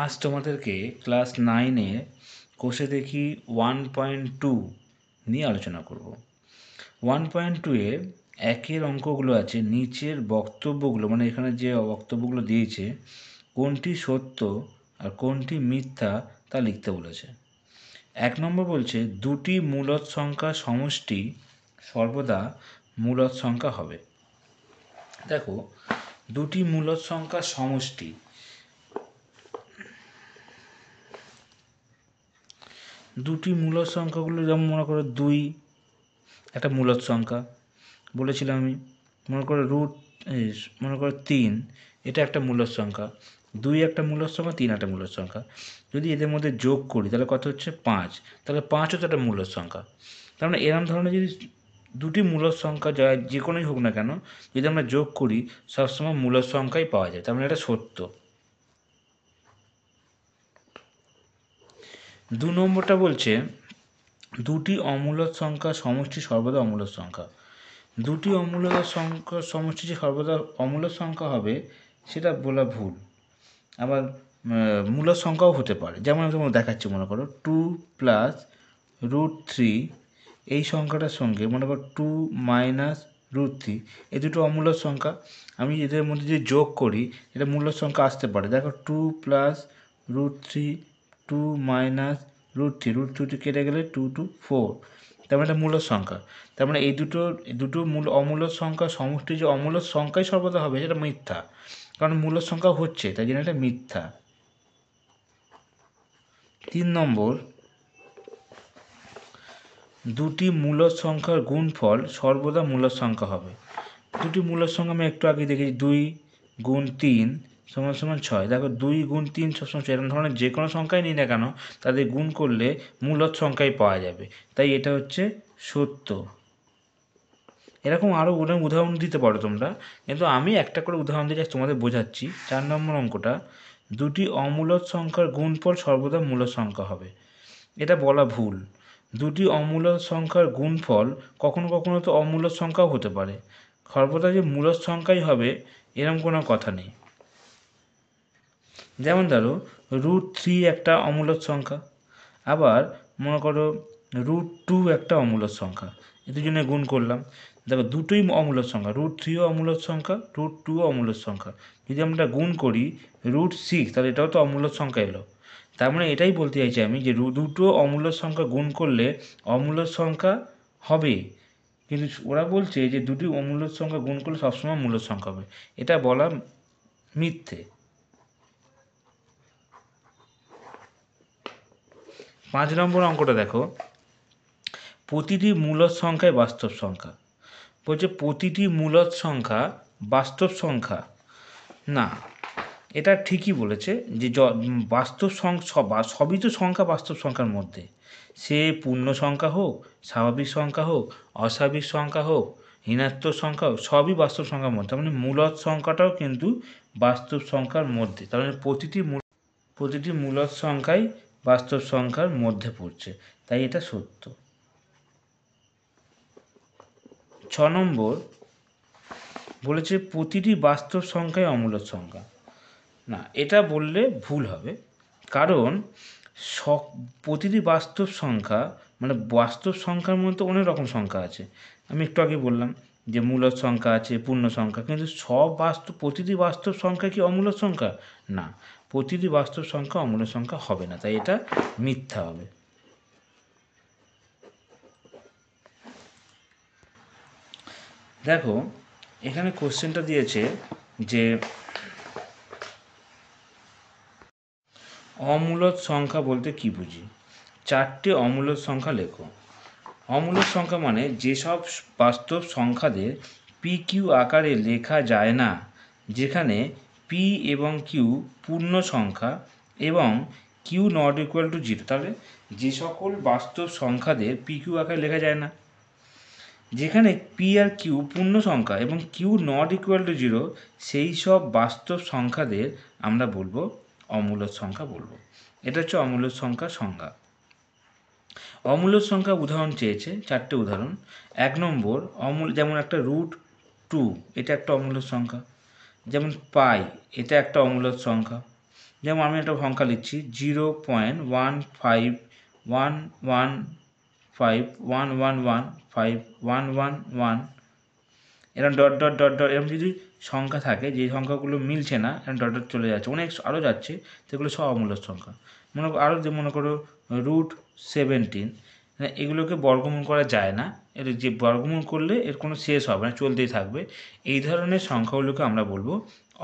আজ তোমাদেরকে ক্লাস 9-এ কোষে দেখি 1.2 নিয়ে আলোচনা করব। 1.2-এ একের অঙ্কগুলো আছে, নিচের বক্তব্যগুলো মানে এখানে যে বক্তব্যগুলো দিয়েছে কোনটি সত্য আর কোনটি মিথ্যা তা লিখতে বলেছে। 1 নম্বর বলছে দুটি মূলদ সংখ্যার সমষ্টি সর্বদা মূলদ সংখ্যা হবে। দেখো, দুটি মূলদ সংখ্যার সমষ্টি, দুটি মূলদ সংখ্যাগুলো যেমন মনে করো 2 একটা মূলদ সংখ্যা বলেছিলাম আমি, মনে করো মনে করো 3 এটা একটা মূলদ সংখ্যা, 2 একটা মূলদ সংখ্যা, 3 একটা মূলদ সংখ্যা। যদি এদের মধ্যে যোগ করি তাহলে কত হচ্ছে 5, তাহলে 5ও তো একটা মূলদ সংখ্যা। তার মানে এরম ধরনের যদি দুটি মূলদ সংখ্যা যে কোনোই হোক না কেন, যদি আমরা যোগ করি সবসময় মূলদ সংখ্যাই পাওয়া যায়, তার মানে এটা সত্য। 2 নম্বরটা বলছে দুটি অমূলদ সংখ্যার সমষ্টি সর্বদা অমূলদ সংখ্যা। দুটি অমূলদ সংখ্যার সমষ্টি যে সর্বদা অমূলদ সংখ্যা হবে সেটা বলা ভুল। আবার মূলদ সংখ্যাও হতে পারে, যেমন আমি তোমাকে দেখাচ্ছি। মনে করো 2 + √3 এই সংখ্যাটার সঙ্গে মনে করো 2 - √3, এই দুটো অমূলদ সংখ্যা। আমি এদের মধ্যে যদি যোগ করি এটা মূলদ সংখ্যা আসতে পারে। দেখো 2 + √3, 2 - √3 কেটে গেলে 2 2 4, তার মানে এটা মূলদ সংখ্যা। তার মানে এই দুটো অমূলদ সংখ্যা সমষ্টি যে অমূলদ সংখ্যাই সর্বদা হবে সেটা মিথ্যা, কারণ মূলদ সংখ্যা হচ্ছে, তাই জন্য এটা মিথ্যা। 3 নম্বর, দুটি মূলদ সংখ্যার গুণফল সর্বদা মূলদ সংখ্যা হবে। দুটি মূলদ সংখ্যা আমি একটু আগে দেখেছি, 2 × 3 = 6। দেখো 2 × 3 সবসময় 6, এরকম ধরনের যে কোনো সংখ্যাই নিই না কেন তাদের গুণ করলে মূলদ সংখ্যাই পাওয়া যাবে, তাই এটা হচ্ছে সত্য। এরকম আরও অনেক উদাহরণ দিতে পারো তোমরা, কিন্তু আমি একটা করে উদাহরণ দিয়ে তোমাদের বোঝাচ্ছি। 4 নম্বর অঙ্কটা, দুটি অমূলদ সংখ্যার গুণফল সর্বদা মূলদ সংখ্যা হবে। এটা বলা ভুল। দুটি অমূলদ সংখ্যার গুণফল কখনো কখনো তো অমূলদ সংখ্যাও হতে পারে, সর্বদা যে মূলদ সংখ্যাই হবে এরকম কোনো কথা নেই। যেমন ধরো √3 একটা অমূলদ সংখ্যা, আবার মনে করো √2 একটা অমূলদ সংখ্যা, এই দুজনে গুণ করলাম। দেখো দুটোই অমূলদ সংখ্যা, √3ও অমূলদ সংখ্যা, √2ও অমূলদ সংখ্যা। যদি আমরা গুণ করি √6 তাহলে এটাও তো অমূলদ সংখ্যা এলো। তার মানে এটাই বলতে চাইছি আমি যে দুটো অমূলদ সংখ্যা গুণ করলে অমূলদ সংখ্যা হবে, কিন্তু ওরা বলছে যে দুটি অমূলদ সংখ্যা গুণ করলে সবসময় মূলদ সংখ্যা হবে, এটা বলা মিথ্যে। 5 নম্বর অঙ্কটা দেখো, প্রতিটি মূলদ সংখ্যাই বাস্তব সংখ্যা। বলছে প্রতিটি মূলদ সংখ্যা বাস্তব সংখ্যা না, এটা ঠিকই বলেছে যে বাস্তব সংখ্যা সবই তো সংখ্যা বাস্তব সংখ্যার মধ্যে, সে পূর্ণ সংখ্যা হোক, স্বাভাবিক সংখ্যা হোক, অস্বাভাবিক সংখ্যা হোক, ঋণাত্মক সংখ্যা হোক, সবই বাস্তব সংখ্যার মধ্যে। তার মানে মূলদ সংখ্যাটাও কিন্তু বাস্তব সংখ্যার মধ্যে, তার মানে প্রতিটি মূলদ সংখ্যাই বাস্তব সংখ্যার মধ্যে পড়ছে, তাই এটা সত্য। 6 নম্বর বলেছে প্রতিটি বাস্তব সংখ্যাই অমূলদ সংখ্যা। না, এটা বললে ভুল হবে, কারণ প্রতিটি বাস্তব সংখ্যা মানে বাস্তব সংখ্যার মধ্যে অনেক রকম সংখ্যা আছে। আমি একটু আগে বললাম যে মূলদ সংখ্যা আছে, পূর্ণ সংখ্যা, কিন্তু প্রতিটি বাস্তব সংখ্যা কি অমূলদ সংখ্যা? না, প্রতিটি বাস্তব সংখ্যা অমূলদ সংখ্যা হবে না, তাই এটা মিথ্যা হবে। দেখো এখানে কোশ্চেনটা দিয়েছে যে অমূলদ সংখ্যা বলতে কি বুঝি? 4টে অমূলদ সংখ্যা লেখো। অমূলদ সংখ্যা মানে যেসব বাস্তব সংখ্যাদের PQ আকারে লেখা যায় না, যেখানে P এবং Q পূর্ণ সংখ্যা এবং Q ≠ 0। তাহলে যে সকল বাস্তব সংখ্যাদের PQ আকারে লেখা যায় না, যেখানে P আর Q পূর্ণ সংখ্যা এবং Q ≠ 0, সেই সব বাস্তব সংখ্যাদের আমরা বলবো অমূলদ সংখ্যা বলবো। এটা হচ্ছে অমূলদ সংখ্যার সংজ্ঞা। অমূলদ সংখ্যা উদাহরণ চেয়েছে, 4টে উদাহরণ। 1 নম্বর যেমন একটা √2, এটা একটা অমূলদ সংখ্যা। যেমন পাই, এটা একটা অমূলদ সংখ্যা। যেমন আমি একটা সংখ্যা লিখছি 0.15115111511 এরকম ডট ডট ডট ডট এরকম যদি সংখ্যা থাকে, যে সংখ্যাগুলো মিলছে না, এরকম ডট ডট চলে যাচ্ছে, অনেক আরও যাচ্ছে, সেগুলো সব অমূল্য সংখ্যা। আরও যে মনে করো √17, এগুলোকে বর্গমূল করা যায় না, এর যে বর্গমূল করলে এর কোনো শেষ হবে না, চলতেই থাকবে। এই ধরনের সংখ্যাগুলোকে আমরা বলবো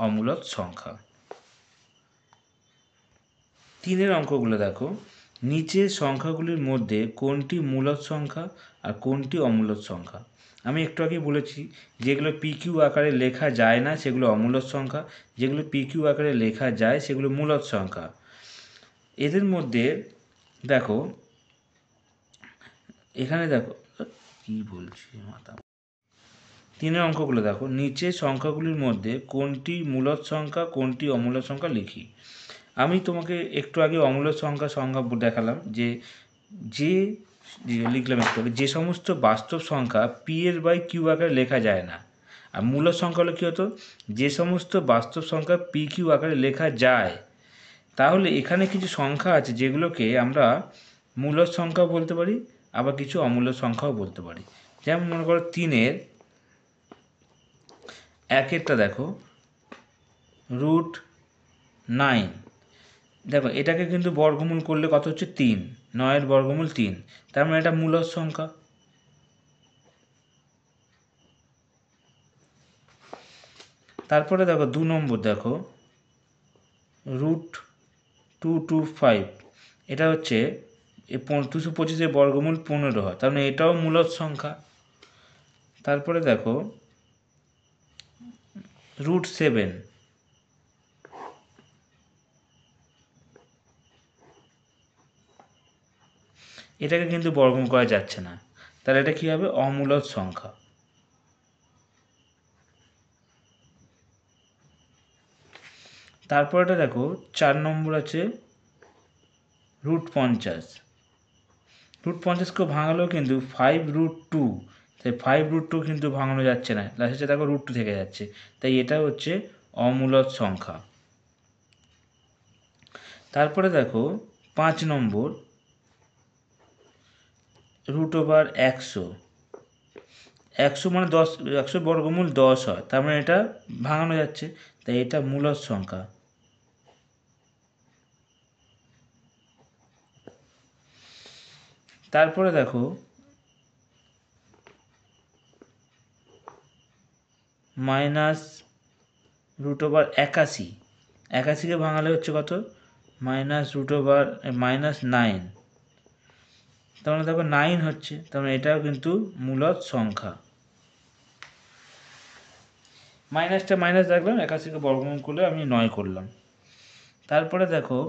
অমূলদ সংখ্যা। 3 অঙ্কগুলো দেখো, নিচের সংখ্যাগুলির মধ্যে কোনটি মূলদ সংখ্যা আর কোনটি অমূলদ সংখ্যা। আমি একটু আগে বলেছি, যেগুলো PQ আকারে লেখা যায় না সেগুলো অমূলদ সংখ্যা, যেগুলো PQ আকারে লেখা যায় সেগুলো মূলদ সংখ্যা। এদের মধ্যে দেখো, এখানে দেখো কি বলছি মাথা। 3 অঙ্কগুলো দেখো, নিচের সংখ্যাগুলির মধ্যে কোনটি মূলদ সংখ্যা কোনটি অমূলদ সংখ্যা লিখি। আমি তোমাকে একটু আগে অমূলদ সংখ্যা দেখালাম, যে লিখলাম একটু আগে, যে সমস্ত বাস্তব সংখ্যা P/Q আকারে লেখা যায় না। আর মূলদ সংখ্যা হলো কী হতো, যে সমস্ত বাস্তব সংখ্যা PQ আকারে লেখা যায়। তাহলে এখানে কিছু সংখ্যা আছে যেগুলোকে আমরা মূলদ সংখ্যা বলতে পারি, আবার কিছু অমূলদ সংখ্যাও বলতে পারি। যেমন মনে করো 3-এর 1-এরটা দেখো √9, দেখো এটাকে কিন্তু বর্গমূল করলে কত হচ্ছে 3, 9-এর বর্গমূল 3, তার মানে এটা মূলদ সংখ্যা। তারপরে দেখো 2 নম্বর দেখো √225, এটা হচ্ছে 225-এর বর্গমূল 15 হয়, তার মানে এটাও মূলদ সংখ্যা। তারপরে দেখো √7, এটাকে কিন্তু বর্গমূল করা যাচ্ছে না, তাহলে এটা কী হবে, অমূলদ সংখ্যা। তারপরেটা দেখো 4 নম্বর আছে √50, √50কেও ভাঙালেও কিন্তু 5√2, তাই 5√2 কিন্তু ভাঙানো যাচ্ছে না, লাস্টে দেখো √2 থেকে যাচ্ছে, তাই এটা হচ্ছে অমূলদ সংখ্যা। তারপরে দেখো 5 নম্বর √100, 100 মানে 10, 100 বর্গমূল 10 হয়, তার মানে এটা ভাঙানো যাচ্ছে, তাই এটা মূলদ সংখ্যা। তারপরে দেখো -√81, 81কে ভাঙালে হচ্ছে কত, -9, তার মানে দেখো 9 হচ্ছে, তার মানে এটাও কিন্তু মূলদ সংখ্যা। মাইনাসটা মাইনাস রাখলাম, 81কে বর্গমূল করলে আমি 9 করলাম। তারপরে দেখো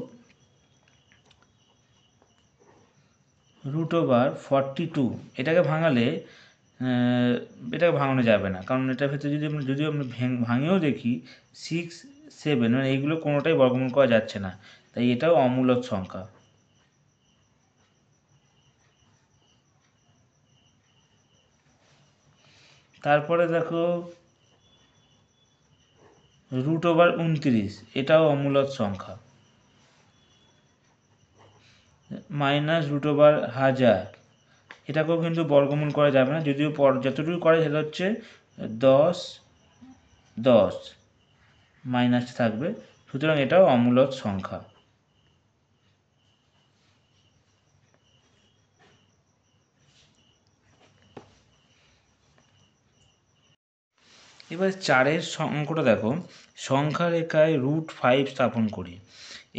√42, এটাকে ভাঙালে এটাকে ভাঙানো যাবে না, কারণ এটার ক্ষেত্রে যদি আমরা ভাঙেও দেখি 6, 7, মানে এইগুলো কোনোটাই বর্গমূল করা যাচ্ছে না, তাই এটাও অমূলদ সংখ্যা। তারপরে দেখো √29, এটাও অমূলদ সংখ্যা। -√1000, এটাকেও কিন্তু বর্গমূল করা যাবে না, যদিও যতটুকু করে সেটা হচ্ছে 10, 10 মাইনাস থাকবে, সুতরাং এটাও অমূলদ সংখ্যা। এবার 4-এর অঙ্কটা দেখো, সংখ্যা রেখায় √5 স্থাপন করি।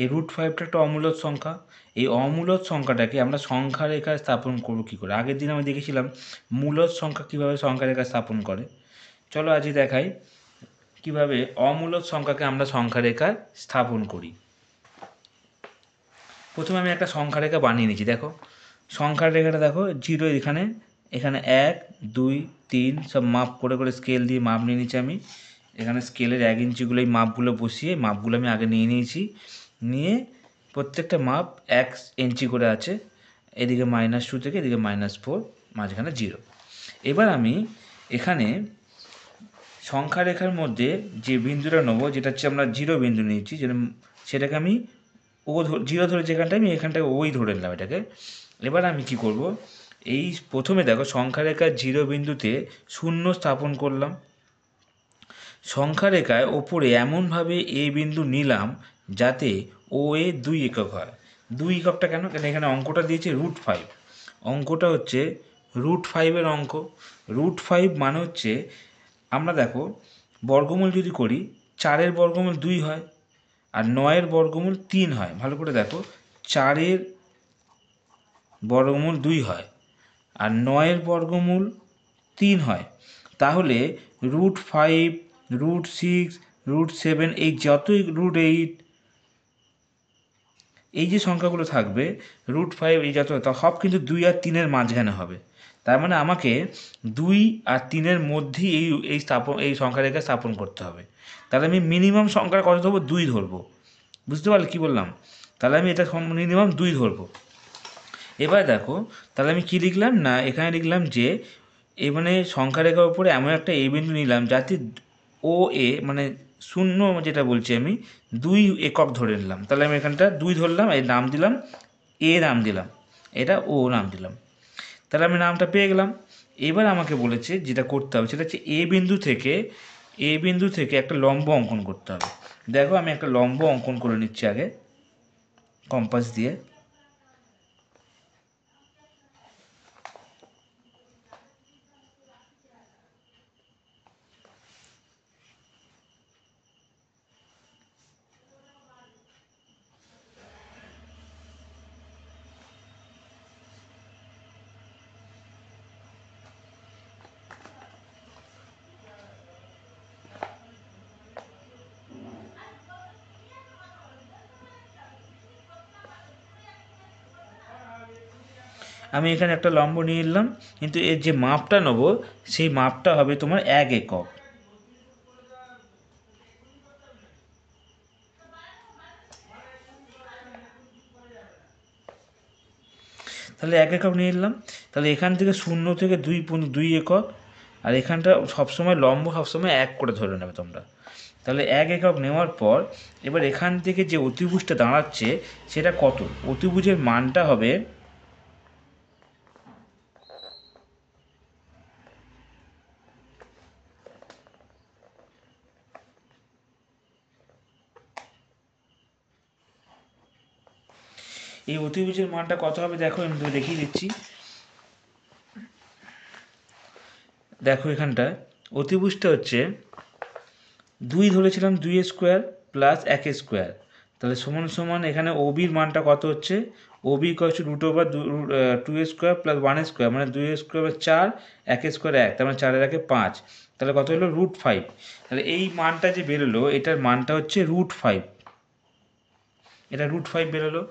এই √5টা একটা অমূলদ সংখ্যা, এই অমূলদ সংখ্যাটাকে আমরা সংখ্যা রেখায় স্থাপন করব কী করে। আগের দিন আমি দেখেছিলাম মূলদ সংখ্যা কীভাবে সংখ্যা রেখায় স্থাপন করে, চলো আজই দেখাই কিভাবে অমূলদ সংখ্যাকে আমরা সংখ্যা রেখায় স্থাপন করি। প্রথমে আমি একটা সংখ্যা রেখা বানিয়ে নিচ্ছি, দেখো সংখ্যার রেখাটা দেখো 0, এখানে 1, 2, 3 সব মাপ করে করে স্কেল দিয়ে মাপ নিয়ে নিচ্ছি আমি। এখানে স্কেলের 1 ইঞ্চিগুলো এই মাপগুলো বসিয়ে মাপগুলো আমি আগে নিয়ে নিয়েছি, নিয়ে প্রত্যেকটা মাপ 1 ইঞ্চি করে আছে, এদিকে -2 থেকে এদিকে -4, মাঝখানে 0। এবার আমি এখানে সংখ্যা রেখার মধ্যে যে বিন্দুটা নেবো, যেটা হচ্ছে আমরা জিরো বিন্দু নিয়েছি, সেটাকে আমি জিরো ধরে যেখানটায় আমি এখানটায় ওই ধরে নিলাম এটাকে। এবার আমি কি করব, এই প্রথমে দেখো সংখ্যা রেখার জিরো বিন্দুতে শূন্য স্থাপন করলাম। সংখ্যা রেখায় ওপরে এমনভাবে এ বিন্দু নিলাম যাতে ও এ 2 একক হয়। 2 এককটা কেন, এখানে অঙ্কটা দিয়েছে √5। অঙ্কটা হচ্ছে √5-এর অঙ্ক। √5 মানে হচ্ছে, আমরা দেখো বর্গমূল যদি করি, 4-এর বর্গমূল 2 হয় আর 9-এর বর্গমূল 3 হয়। ভালো করে দেখো, 4-এর বর্গমূল 2 হয় আর 9-এর বর্গমূল 3 হয়। তাহলে √5, √6, √7, এই যতই √8, এই যে সংখ্যাগুলো থাকবে, √5 এই যত, সব কিন্তু 2 আর 3-এর মাঝখানে হবে। তার মানে আমাকে 2 আর 3-এর মধ্যেই এই সংখ্যা রেখা স্থাপন করতে হবে। তাহলে আমি মিনিমাম সংখ্যা কত ধরবো, 2 ধরবো। বুঝতে পারলে কী বললাম? তাহলে আমি এটা মিনিমাম 2 ধরবো। এবার দেখো, তাহলে আমি কি লিখলাম না, এখানে লিখলাম যে মানে সংখ্যা রেখার উপরে এমন একটা এ বিন্দু নিলাম যাতে ও এ মানে শূন্য, যেটা বলছি আমি 2 একক ধরে নিলাম। তাহলে আমি এখানটা 2 ধরলাম, এই নাম দিলাম এ, নাম দিলাম এটা ও, নাম দিলাম। তাহলে আমি নামটা পেয়ে গেলাম। এবার আমাকে বলেছে যেটা করতে হবে সেটা হচ্ছে এ বিন্দু থেকে একটা লম্ব অঙ্কন করতে হবে। দেখো আমি একটা লম্ব অঙ্কন করে নিচ্ছি আগে কম্পাস দিয়ে। আমি এখানে একটা লম্ব নিয়ে নিলাম, কিন্তু এর যে মাপটা নেব সেই মাপটা হবে তোমার 1 একক। তাহলে 1 একক নিয়ে নিলাম। তাহলে এখান থেকে 0 থেকে 2 পর্যন্ত 2 একক, আর এখানটা সবসময় লম্ব সবসময় 1 করে ধরে নেবে তোমরা। তাহলে 1 একক নেওয়ার পর এবার এখান থেকে যে অতিভুজটা দাঁড়াচ্ছে সেটা কত, অতিভুজের মানটা হবে, এই অতিভুজের মানটা কত হবে দেখো, আমি দেখিয়ে দিচ্ছি। দেখো এখানটা অতিভুজটা হচ্ছে 2 ধরেছিলাম, 2 স্কোয়ার প্লাস 1 স্কোয়ার, তাহলে সমান সমান এখানে ওবির মানটা কত হচ্ছে, OB equals to √2 square plus 1 square, মানে 2 স্কোয়ার 4, 1 স্কোয়ার 1, তার মানে 4 1 5, তাহলে কত হলো √5। তাহলে এই মানটা যে বেরোলো এটার মানটা হচ্ছে √5, এটা √5 বেরোলো।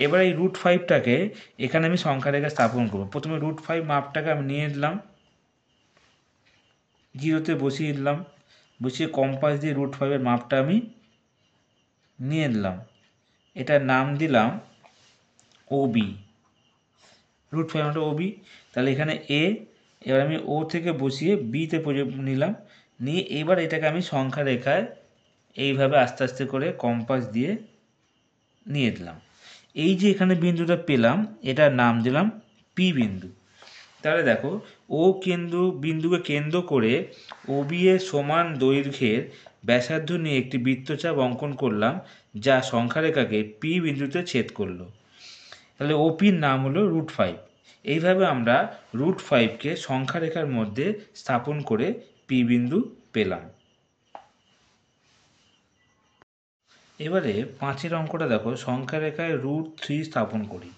এবার এই √5টাকে এখানে আমি সংখ্যা রেখা স্থাপন করবো। প্রথমে √5 মাপটাকে আমি নিয়ে নিলাম, জিরোতে বসিয়ে দিলাম, বসিয়ে কম্পাস দিয়ে √5-এর মাপটা আমি নিয়ে নিলাম, এটার নাম দিলাম ওবি, √5 মানে ওবি। তাহলে এখানে এ, এবার আমি ও থেকে বসিয়ে বিতে নিলাম, নিয়ে এবার এটাকে আমি সংখ্যা রেখায় এইভাবে আস্তে আস্তে করে কম্পাস দিয়ে নিয়ে দিলাম। এই যে এখানে বিন্দুটা পেলাম এটার নাম দিলাম পি বিন্দু। তাহলে দেখো, বিন্দুকে কেন্দ্র করে ওবি এর সমান দৈর্ঘ্যের ব্যাসার্ধ নিয়ে একটি বৃত্তচাপ অঙ্কন করলাম যা সংখ্যারেখাকে পি বিন্দুতে ছেদ করলো। তাহলে ওপির নাম হলো √5। এইভাবে আমরা √5কে সংখ্যারেখার মধ্যে স্থাপন করে পি বিন্দু পেলাম। এবারে 5-এর অঙ্কটা দেখো, সংখ্যারেখায় √3 স্থাপন করি।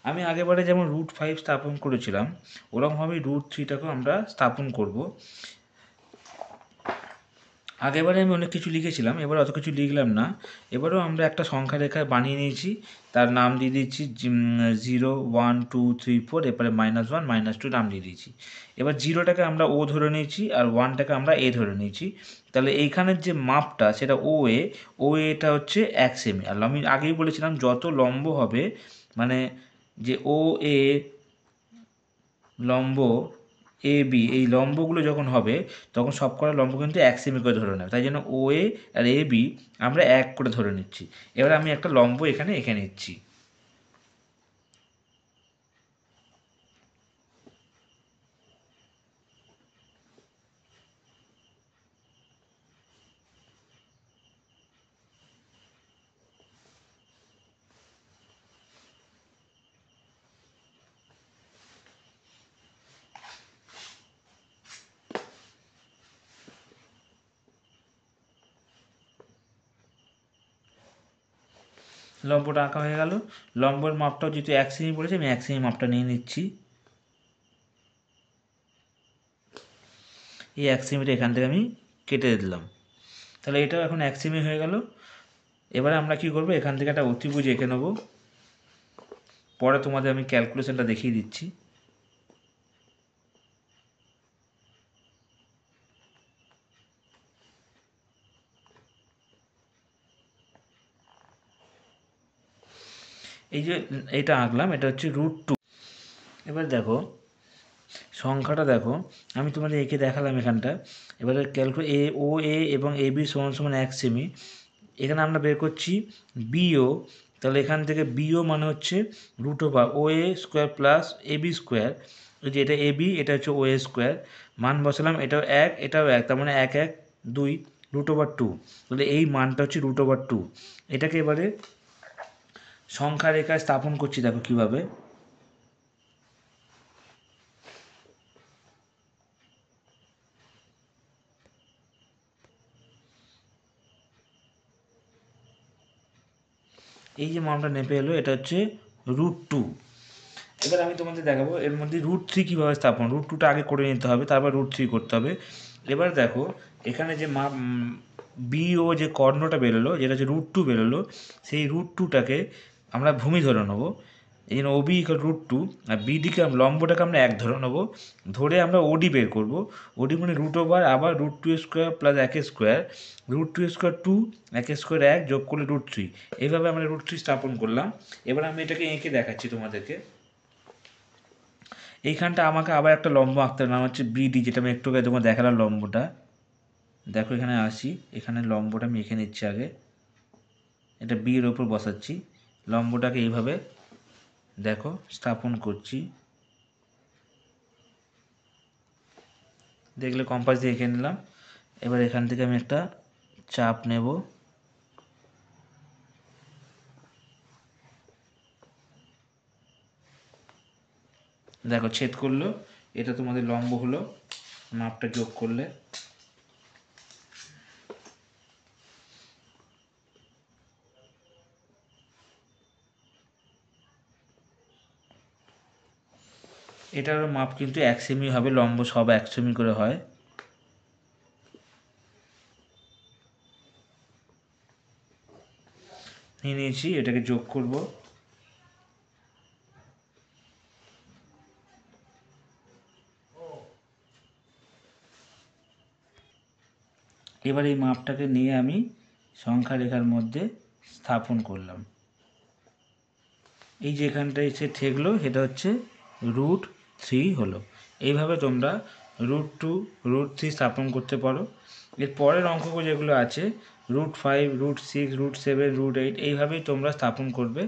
আমি আগেবারে যেমন √5 স্থাপন করেছিলাম ওরকমভাবেই √3টাকেও আমরা স্থাপন করব। আগেবারে আমি অনেক কিছু লিখেছিলাম, এবার অত কিছু লিখলাম না। এবারেও আমরা একটা সংখ্যা রেখায় বানিয়ে নিয়েছি, তার নাম দিয়ে দিচ্ছি 0, 1, 2, 3, 4, এরপরে -1, -2 নাম দিয়ে দিয়েছি। এবার 0টাকে আমরা ও ধরে নিয়েছি আর 1টাকে আমরা এ ধরে নিয়েছি। তাহলে এইখানের যে মাপটা সেটা ও এটা হচ্ছে 1 সেমি। আর আমি আগেই বলেছিলাম যত লম্ব হবে, মানে যে ও এ লম্ব এ বি এই লম্বগুলো যখন হবে তখন সব কটা লম্ব কিন্তু 1 সেমি করে ধরে নেবে, তাই জন্য ও এ আর এ বি আমরা 1 করে ধরে নিচ্ছি। এবার আমি একটা লম্ব এখানে এঁকে নিচ্ছি। লম্বটা আঁকা হয়ে গেল। লম্বর মাপটাও যেহেতু 1 সেমি পড়েছে, আমি 1 সেমি মাপটা নিয়ে নিচ্ছি। এই 1 সেমিটা এখান থেকে আমি কেটে দিলাম। তাহলে এটাও এখন 1 সেমি হয়ে গেল। এবারে আমরা কি করব, এখান থেকে একটা অতিভুজ এঁকে নেব। পরে তোমাদের আমি ক্যালকুলেশনটা দেখিয়ে দিচ্ছি। এই যে এটা আঁকলাম, এটা হচ্ছে √2। এবার দেখো সংখ্যাটা দেখো, আমি তোমাদের এঁকে দেখালাম এখানটা। এবারে এ ও এ এবং এ বি সমান সমান 1 সেমি। এখানে আমরা বের করছি বিও। তাহলে এখান থেকে বিও মানে হচ্ছে √over O A square plus A B square. ওই যে এটা এ বি, এটা হচ্ছে ও এ স্কোয়ার। মান বসালাম, এটাও 1 এটাও 1, তার মানে 1 1 2 √2। তাহলে এই মানটা হচ্ছে √2। এটাকে এবারে সংখ্যা রেখায় স্থাপন করছি, দেখো কিভাবে। এই যে মানটা নেপে এলো, এটা হচ্ছে √2। এবার আমি তোমাদের দেখাবো এর মধ্যে √3 কীভাবে স্থাপন। √2টা আগে করে নিতে হবে, তারপর √3 করতে হবে। এবার দেখো এখানে যে বিও যে কর্ণটা বেরোলো, যেটা হচ্ছে √2 বেরোলো, সেই √2টাকে আমরা ভূমি ধরে নেবো। এই জন্য ওবি √2 আর বিডিকে লম্বটাকে আমরা 1 ধরে নেবো। ধরে আমরা ওডি বের করবো। ওডি মানে √ওভার আবার √2 square plus 1 square, √2 square 2, 1 square 1 যোগ করলে √3। এইভাবে আমরা √3 স্থাপন করলাম। এবার আমি এটাকে এঁকে দেখাচ্ছি তোমাদেরকে। এইখানটা আমাকে আবার একটা লম্ব আঁকতে হবে, নাম হচ্ছে বিডি, যেটা আমি একটু আগে তোমার দেখালাম লম্বটা। দেখো এখানে আসি, এখানে লম্বটা আমি এঁকে নিচ্ছি আগে। এটা বি এর ওপর বসাচ্ছি, লম্বটাকে এইভাবে দেখো স্থাপন করছি। দেখলে কম্পাস দিয়ে এঁকে নিলাম। এবার এখান থেকে আমি একটা চাপ নেব। দেখো ছেদ করলো, এটা তোমাদের লম্ব হলো। মাপটা যোগ করলে এটারও মাপ কিন্তু 1 সেমি হবে, লম্ব সব 1 সেমি করে হয়। নিয়ে নিয়েছি, এটাকে যোগ করব। এবার এই মাপটাকে নিয়ে আমি সংখ্যা রেখার মধ্যে স্থাপন করলাম। এই যে এখানটা এসে ঠেকলো, এটা হচ্ছে √3 হলো। এইভাবে তোমরা √2 √3 স্থাপন করতে পারো। এর পরের অঙ্কগুলো যেগুলো আছে √5 √6 √7 √8, এইভাবেই তোমরা স্থাপন করবে।